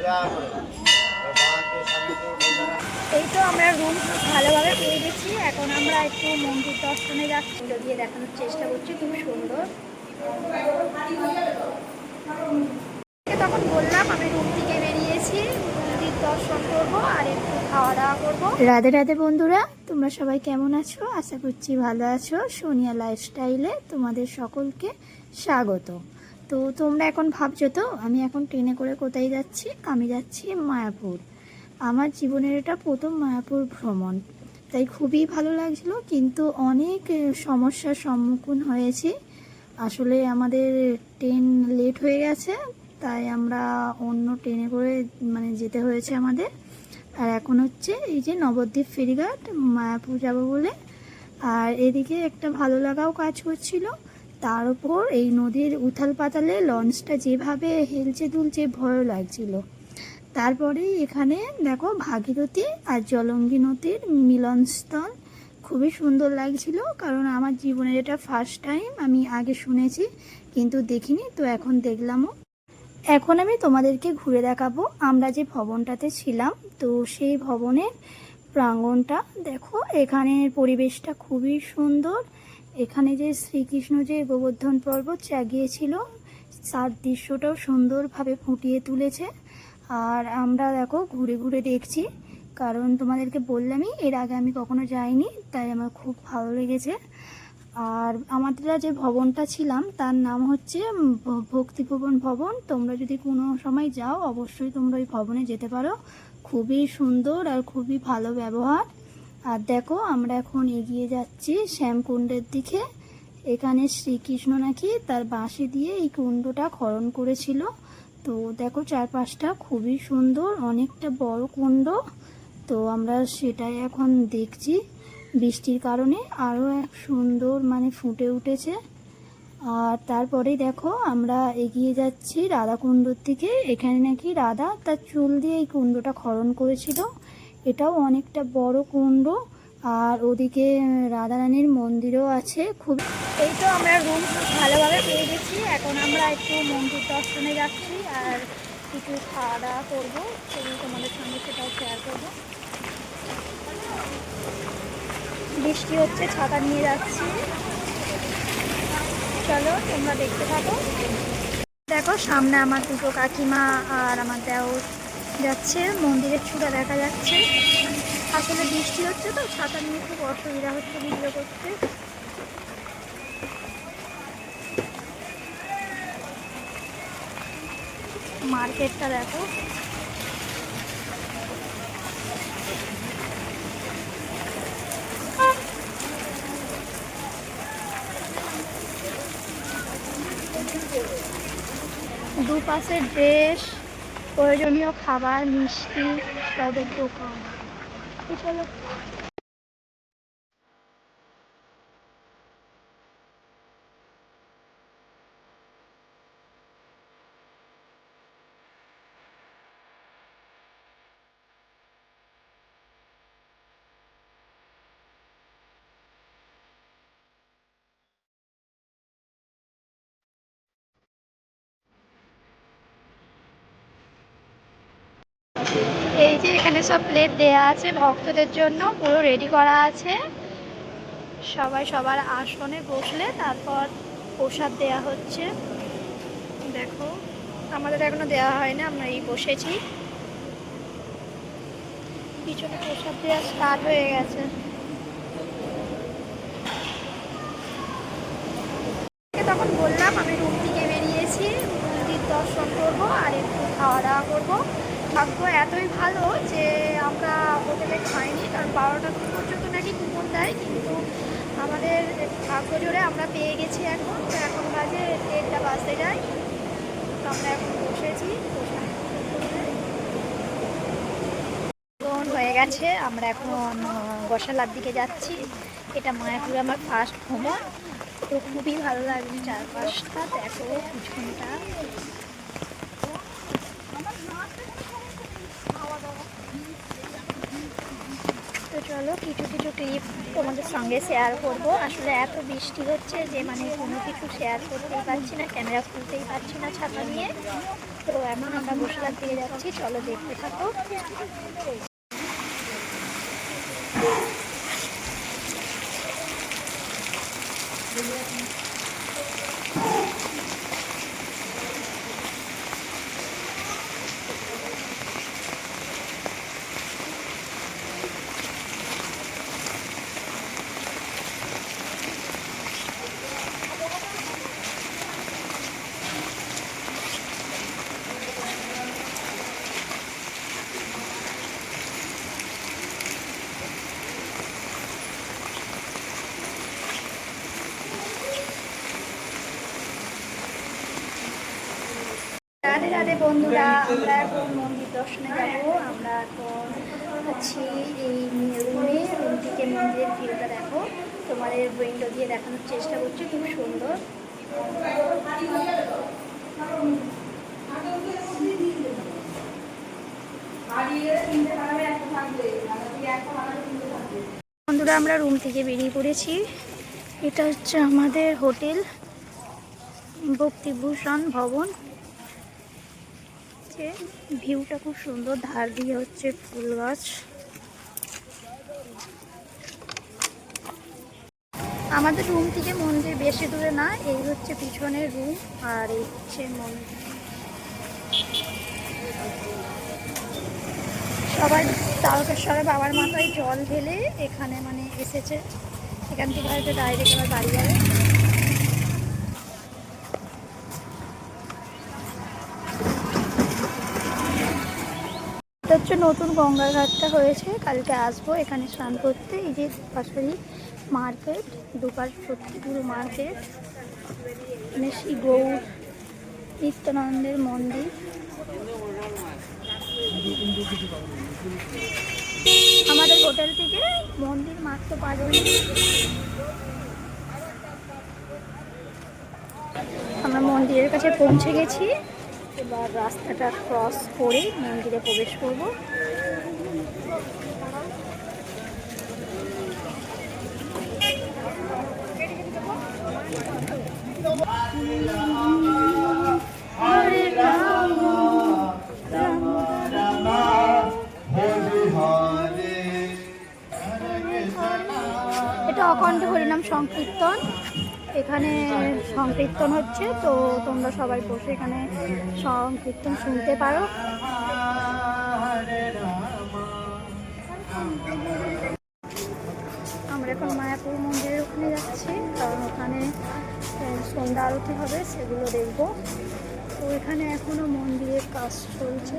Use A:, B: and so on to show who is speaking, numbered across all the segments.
A: এই তো আমরা রুম ভালোভাবে পেয়ে গেছি। এখন আমরা একটু মন্দির দর্শনে যাচ্ছি, গিয়ে দেখানোর চেষ্টা করছি। খুব সুন্দর। তখন বললাম আমি রুম থেকে বেরিয়েছি, মন্দির দর্শন করবো আর একটু খাওয়া দাওয়া করবো। রাধে রাধে বন্ধুরা, তোমরা সবাই কেমন আছো? আশা করছি ভালো আছো। সোনিয়া লাইফস্টাইলে তোমাদের সকলকে স্বাগত। তো তোমরা এখন ভাবছো তো আমি এখন ট্রেনে করে কোথায় যাচ্ছি? আমি যাচ্ছি মায়াপুর। আমার জীবনের এটা প্রথম মায়াপুর ভ্রমণ, তাই খুবই ভালো লাগছিলো। কিন্তু অনেক সমস্যার সম্মুখীন হয়েছি। আসলে আমাদের ট্রেন লেট হয়ে গেছে, তাই আমরা অন্য ট্রেনে করে যেতে হয়েছে আমাদের। আর এখন হচ্ছে এই যে নবদ্বীপ ফেরিঘাট, মায়াপুর যাব বলে। আর এদিকে একটা ভালো লাগাও কাজ করছিল, তার উপর এই নদীর উথাল পাতালে লঞ্চটা যেভাবে হেলছে দুলছে ভয় লাগছিল। তারপরে এখানে দেখো ভাগীরথী আর জলঙ্গি নদীর মিলনস্থল, খুবই সুন্দর লাগছিল। কারণ আমার জীবনের এটা ফার্স্ট টাইম, আমি আগে শুনেছি কিন্তু দেখিনি, তো এখন দেখলামও। এখন আমি তোমাদেরকে ঘুরে দেখাবো আমরা যে ভবনটাতে ছিলাম। তো সেই ভবনের প্রাঙ্গণটা দেখো, এখানের পরিবেশটা খুবই সুন্দর। এখানে যে শ্রীকৃষ্ণ যে গোবর্ধন পর্বত চাগিয়েছিল, তার দৃশ্যটাও সুন্দরভাবে ফুটিয়ে তুলেছে। আর আমরা দেখো ঘুরে ঘুরে দেখছি, কারণ তোমাদেরকে বললামই এর আগে আমি কখনো যাইনি, তাই আমার খুব ভালো লেগেছে। আর আমাদের যে ভবনটা ছিলাম তার নাম হচ্ছে ভক্তিভুবন ভবন। তোমরা যদি কোনো সময় যাও অবশ্যই তোমরা ওই ভবনে যেতে পারো। খুবই সুন্দর আর খুবই ভালো ব্যবহার। আর দেখো আমরা এখন এগিয়ে যাচ্ছি শ্যামকুণ্ডের দিকে। এখানে শ্রীকৃষ্ণ নাকি তার বাঁশি দিয়ে এই কুণ্ডটা খনন করেছিল। তো দেখো চারপাশটা খুবই সুন্দর, অনেকটা বড় কুণ্ড। তো আমরা সেটাই এখন দেখছি। বৃষ্টির কারণে আরও এক সুন্দর ফুটে উঠেছে। আর তারপরে দেখো আমরা এগিয়ে যাচ্ছি রাধাকুণ্ডর দিকে। এখানে নাকি রাধা তার চুল দিয়ে এই কুণ্ডটা খনন করেছিল। এটাও অনেকটা বড় কুণ্ড। আর ওদিকে রাধারানীর মন্দিরও আছে। খুব এই তো আমরা রুম ভালোভাবে পেয়ে গেছি। এখন আমরা একটু মন্দির দর্শনে যাচ্ছি আর কিছু খাওয়া দাওয়া করবো, সেগুলো তোমাদের সঙ্গে সেটাও শেয়ার করবো। বৃষ্টি হচ্ছে, ছাতা নিয়ে যাচ্ছি। চলো তোমরা দেখতে থাকো। দেখো সামনে আমার দুটো কাকিমা আর আমার দেওর যাচ্ছে, মন্দিরের চূড়া দেখা যাচ্ছে। আসলে বৃষ্টি হচ্ছে তো ছাতা নিয়ে খুব অসুবিধা হচ্ছে ভিডিও করতে। মার্কেটটা দেখো, দুপাশে ড্রেস, প্রয়োজনীয় খাবার, মিষ্টি সবের দোকান। চলো এই যে এখানে সব প্লেট দেয়া আছে ভক্তদের জন্য, পুরো রেডি করা আছে। সবাই সবার আসনে বসলে তারপর প্রসাদ দেয়া হচ্ছে। দেখো আমাদের এখনো দেওয়া হয় না, আমরা এই বসেছি। পিছনে প্রসাদ দেওয়া স্টার্ট হয়ে গেছে। তখন বললাম আমি রুম থেকে বেরিয়েছি, মন্দির দর্শন করবো আর একটু খাওয়া দাওয়া করবো। ভাগ্য এতই ভালো যে আমরা হোটেলে খাইনি, কারণ 12টা পর্যন্ত নাকি কুপন দেয়, কিন্তু আমাদের ভাগ্য জোরে আমরা পেয়ে গেছি। এখন বাজে 1টা বাজতে যায়। তো আমরা এখন বসেছি, হয়ে গেছে। আমরা এখন গোশালার দিকে যাচ্ছি। এটা মায়াপুরে আমার ফার্স্ট ভ্রমণ, তো খুবই ভালো লাগছে। চারপাশটা দেখো, পিছনটা। তো চলো কিছু কিছু ক্লিপ তোমাদের সঙ্গে শেয়ার করব। আসলে এত বৃষ্টি হচ্ছে যে কোনো কিছু শেয়ার করতেই পারছি না, ক্যামেরা খুলতেই পারছি না ছাতা নিয়ে। তো এখন আমরা বসিরহাট দিয়ে যাচ্ছি, চলো দেখতে থাকো। রাধে রাধে বন্ধুরা, আমরা এখন মন্দির দর্শনে যাব। আমরা এখন আছি এই রুমে, রুম থেকে মন্দিরের ভিউটা দেখো, তোমাদের উইন্ডো দিয়ে দেখানোর চেষ্টা করছি, খুব সুন্দর। বন্ধুরা আমরা রুম থেকে বেরিয়ে পড়েছি। এটা হচ্ছে আমাদের হোটেল ভক্তিভূষণ ভবন। ভিউটা খুব সুন্দর, ধার দিয়ে হচ্ছে ফুল গাছ। আমাদের রুম থেকে মন্দির বেশি দূরে না, এই হচ্ছে পিছনের রুম আর এই হচ্ছে মন্দির। সবাই তারকেশ্বরে বাবার মাথায় জল ঢেলে এখানে মানে এসেছে, এখান থেকে হয়তো ডাইরেক্ট আবার বাড়ি যাবে। এটা হচ্ছে নতুন গঙ্গার ঘাটটা হয়েছে, কালকে আসবো এখানে স্নান করতে। এই যে পাশাপাশি মার্কেট, দুপাশ সত্যি পুরো মার্কেট। মানে শ্রী গৌর নিত্যানন্দের মন্দির। আমাদের হোটেল থেকে মন্দির মাত্র 5 মিনিট। আমরা মন্দিরের কাছে পৌঁছে গেছি, এবার রাস্তাটা ক্রস করে মন্দিরে প্রবেশ করব। এটা অখণ্ড হরিনাম সংকীর্তন, এখানে সংকীর্তন হচ্ছে, তো তোমরা সবাই বসে এখানে সংকীর্তন শুনতে পারো। আমরা এখন মায়াপুর মন্দিরের ওখানে যাচ্ছি, কারণ ওখানে সন্ধ্যা আরতি হবে, সেগুলো দেখব। তো এখানে এখনো মন্দিরের কাজ চলছে।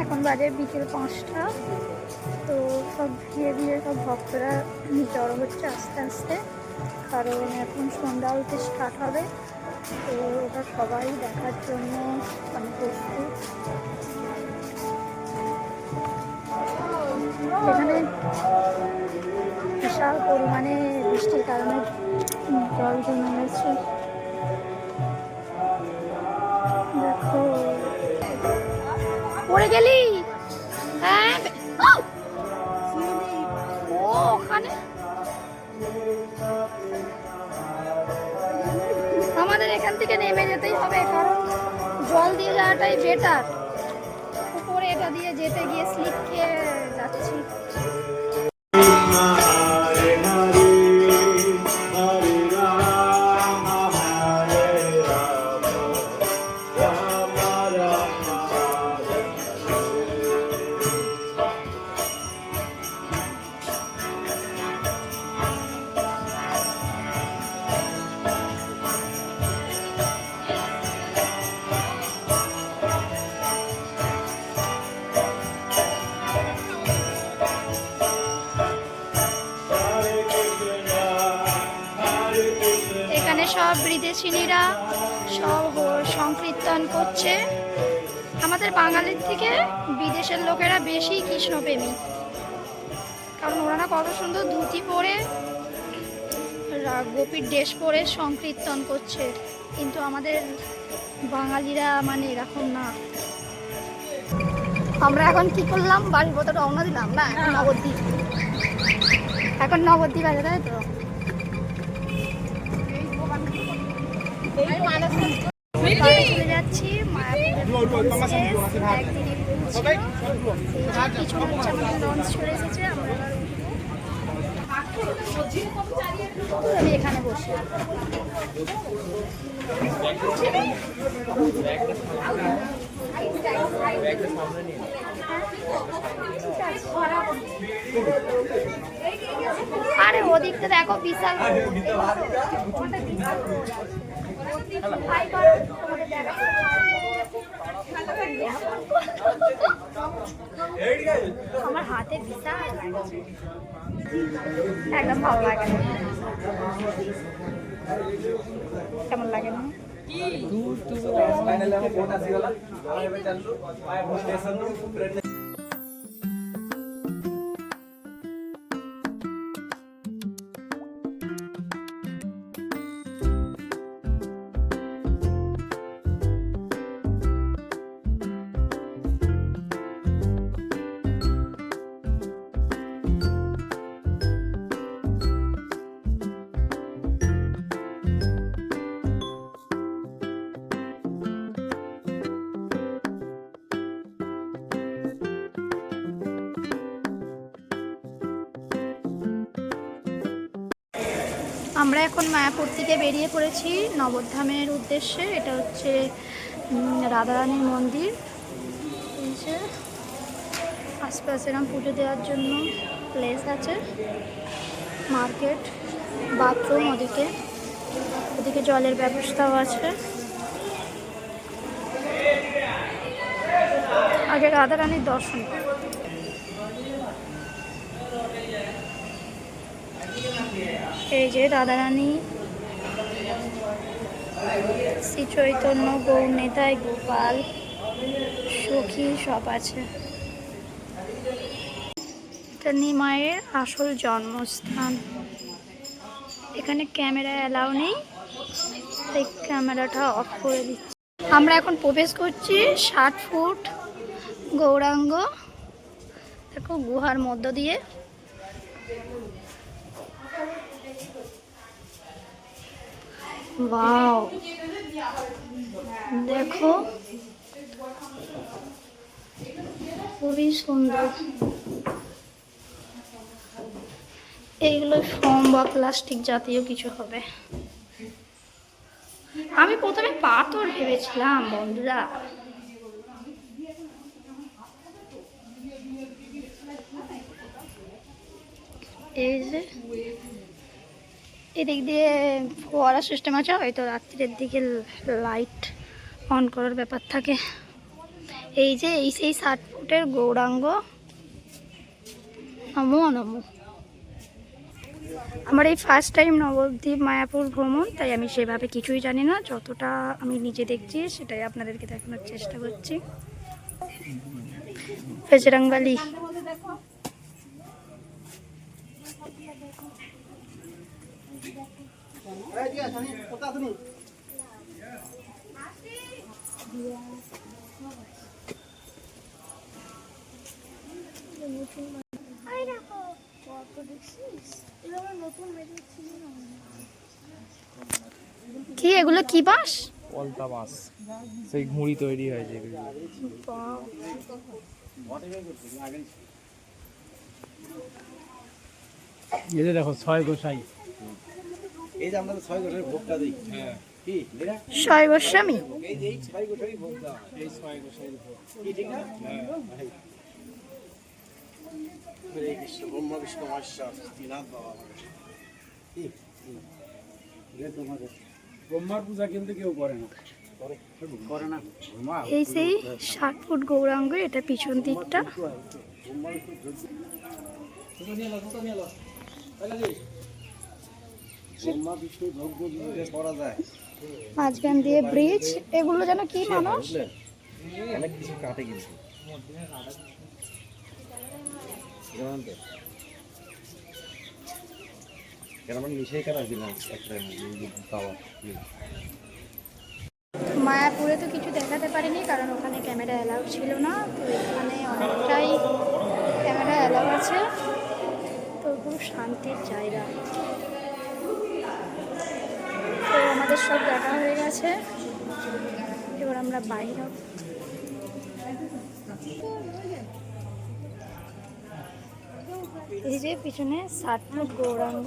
A: এখন বাজে বিকেল 5টা। তো সব ধীরে সব ভক্তরা জড়ো হচ্ছে আস্তে আস্তে, কারণ এখন সন্ধ্যা আরতি স্টার্ট হবে। তো ওটা সবাই দেখার জন্য মানে প্রস্তুত। এখানে বিশাল পরিমাণে বৃষ্টির কারণে জল জমে গেছে, দেখো। পড়ে গেলি? হ্যাঁ, ও ওখানে আমাদের এখান থেকে নেমে যেতেই হবে, কারণ জল দিয়ে যাওয়াটাই বেটার। উপরে এটা দিয়ে যেতে গিয়ে স্লিপ খেয়ে যাচ্ছি। সব বিদেশিনীরা সব সংকীর্তন করছে। আমাদের বাঙালির থেকে বিদেশের লোকেরা বেশি কৃষ্ণপ্রেমী, কারণ ওরা না কত সুন্দর ধুতি পরে গোপীর ড্রেস পরে সংকীর্তন করছে, কিন্তু আমাদের বাঙালিরা মানে এরকম না। আমরা এখন কি করলাম, বাড়ির পথে রওনা দিলাম না, এখন নবদ্বীপ। এখন নবদ্বীপ আছে, তাই তো। চলে একদিনই পিছনে হচ্ছে আমাদের লঞ্চ চলে এসেছে। আমরা এবার আমি এখানে বসে আরে ওদিকটা দেখো বিশাল আমার হাতে বিশাল একদম ভালো লাগে না। কেমন লাগে না? আমরা এখন মায়াপুর থেকে বেরিয়ে পড়েছি নবধামের উদ্দেশ্যে। এটা হচ্ছে রাধারানীর মন্দির। এই যে আশপাশে এরকম পুজো দেওয়ার জন্য প্লেস আছে, মার্কেট, বাথরুম, ওদিকে জলের ব্যবস্থাও আছে। আগে রাধারানীর দর্শন। এই যে রাধারানী, শ্রী চৈতন্য, গৌর নিতাই, গোপাল, সখী সব আছে। এটা নিমাইয়ের আসল জন্মস্থান। এখানে ক্যামেরা অ্যালাউ নেই, তাই ক্যামেরাটা অফ করে দিচ্ছি। আমরা এখন প্রবেশ করছি 60 ফুট গৌরাঙ্গ দেখো গুহার মধ্য দিয়ে। ওয়াও, দেখো খুবই সুন্দর। এইগুলো ফোম বা প্লাস্টিক জাতীয় কিছু হবে। আমি প্রথমে পাথর ভেবেছিলাম বন্ধুরা। এই যে এদিক দিয়ে ফোয়ারা সিস্টেম আছে, হয়তো রাত্রের দিকে লাইট অন করার ব্যাপার থাকে। এই যে এই সেই 60 ফুটের গৌরাঙ্গ। নমো নমো। আমার এই ফার্স্ট টাইম নবদ্বীপ মায়াপুর ভ্রমণ, তাই আমি সেভাবে কিছুই জানি না। যতটা আমি নিজে দেখছি সেটাই আপনাদেরকে দেখানোর চেষ্টা করছি। বজরংবলী। কি এগুলো কি বাঁশ?
B: পলতা বাঁশ, সেই ঘুড়ি তৈরি হয়েছে। এই যে দেখো 6 গোসাই। এই যে আমরা 6 গোসাই ভোগটা দিই। হ্যাঁ, কি এরা
A: 6 গোস্বামী।
B: এই যে 6 গোসাই ভোগ দাও। এই 6 গোসাই ভোগ কি ঠিক না? হ্যাঁ। হরে কৃষ্ণ ব্রহ্মা বিষ্ণু মহেশ্বর তিনাথ বাবা। কি এটা তোমাদের ব্রহ্মার পূজা কিন্তু কেউ করে না।
A: এই সেই 60 ফুট গৌরাঙ্গ। এটা পিছন দিকটা। মাঝখান দিয়ে ব্রিজ। এগুলো যেন কি মানুষ
B: অনেক কিছু কাটে কিন্তু
A: মায়াপুরে তো কিছু দেখাতে পারিনি, কারণ ওখানে ক্যামেরা অ্যালাউ ছিল না। তো এখানে অনেকটাই ক্যামেরা অ্যালাউ আছে। তো খুব শান্তির জায়গা। তো আমাদের সব দেখা হয়ে গেছে, এবার আমরা বাইরে যে পিছনে 60 ফুট গৌরাঙ্গ।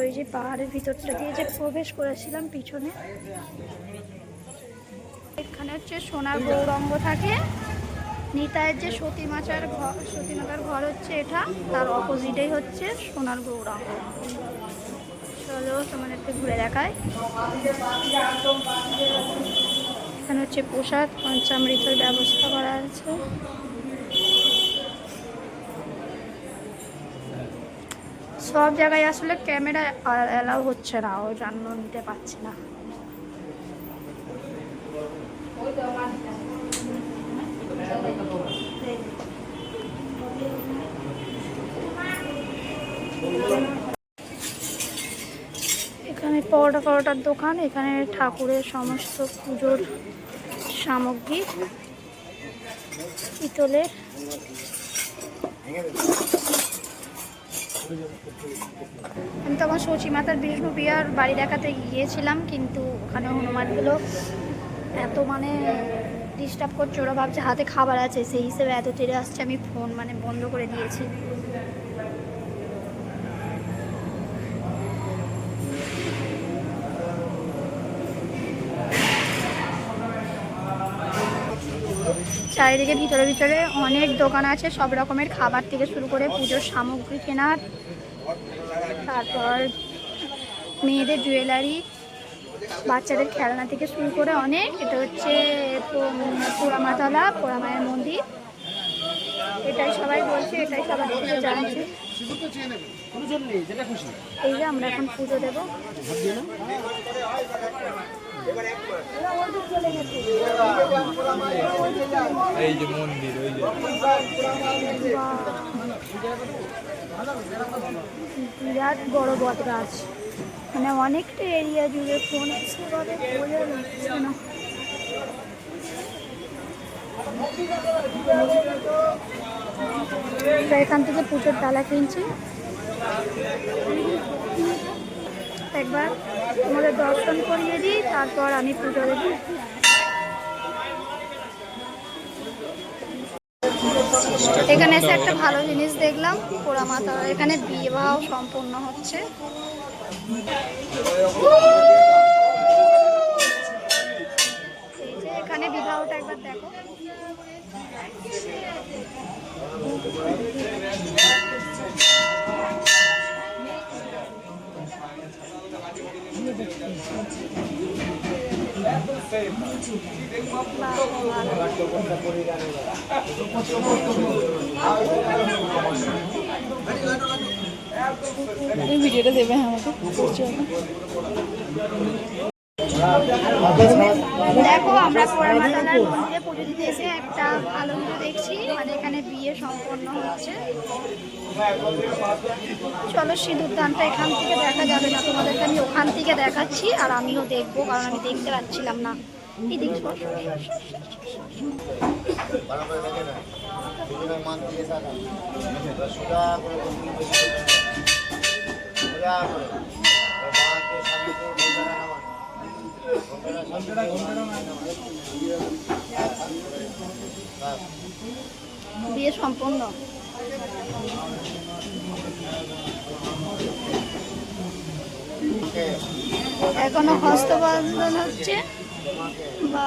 A: ওই যে পাহাড়ের ভিতরটা দিয়ে যে প্রবেশ করেছিলাম পিছনে, এখানে হচ্ছে সোনার গৌরাঙ্গ থাকে। নিতাইয়ের যে সতীমাতার ঘর হচ্ছে এটা, তার অপোজিটেই হচ্ছে সোনার গৌরাঙ্গ। চলো তোমাদেরকে ঘুরে দেখায়। এখানে হচ্ছে প্রসাদ পঞ্চামৃতের ব্যবস্থা করা আছে। সব জায়গায় আসলে ক্যামেরা অ্যালাউ হচ্ছে না, ওই জন্য নিতে পারছি না। এখানে পরোটার দোকান। এখানে ঠাকুরের সমস্ত পুজোর সামগ্রী পিতলের। আমি তখন সচিমাতার বিষ্ণু প্রিয়ার বাড়ি দেখাতে গিয়েছিলাম, কিন্তু ওখানে হনুমানগুলো এত ডিস্টার্ব করছে। ওরা ভাবছে হাতে খাবার আছে, সেই হিসেবে এত তেড়ে আসছে, আমি ফোন বন্ধ করে দিয়েছি। চারিদিকে ভিতরে অনেক দোকান আছে, সব রকমের খাবার থেকে শুরু করে পুজোর সামগ্রী কেনার, তারপর মেয়েদের জুয়েলারি, বাচ্চাদের খেলনা থেকে শুরু করে অনেক। এটা হচ্ছে পোড়ামাতলা, পোড়ামায়ের মন্দির। এটাই সবাই বলছে, এটাই সবাই থেকে জানছে। এই যে আমরা এখন পুজো দেবো।
C: এই যে মন্দির, ওই যে
A: বিরাট বড় বট গাছ, অনেকটা এরিয়া জুড়ে। ফোন সেভাবে বোঝা যাচ্ছে না। এখান থেকে পুজোর ডালা কিনছি। একবার তোমাদের দর্শন করিয়ে দিই, তারপর আমি পুজো দেবো। এখানে এসে একটা ভালো জিনিস দেখলাম, পোড়ামাতা এখানে বিবাহ সম্পন্ন হচ্ছে। এই যে এখানে বিবাহটা একবার দেখো।
D: ভিডিওটা দেবে আমাকে।
A: দেখো আমরা পোড়ামাতলার মন্দিরে পুজো দিতে এসে একটা আনন্দ দেখছি, এখানে বিয়ে সম্পন্ন হচ্ছে। চলো সিঁদুর দানটা এখান থেকে দেখা যাবে না, তোমাদেরকে আমি ওখান থেকে দেখাচ্ছি, আর আমিও দেখবো, কারণ আমি দেখতে পাচ্ছিলাম না। এদিকে বিয়ে সম্পন্ন। এখনো হস্তবন্ধন হচ্ছে বা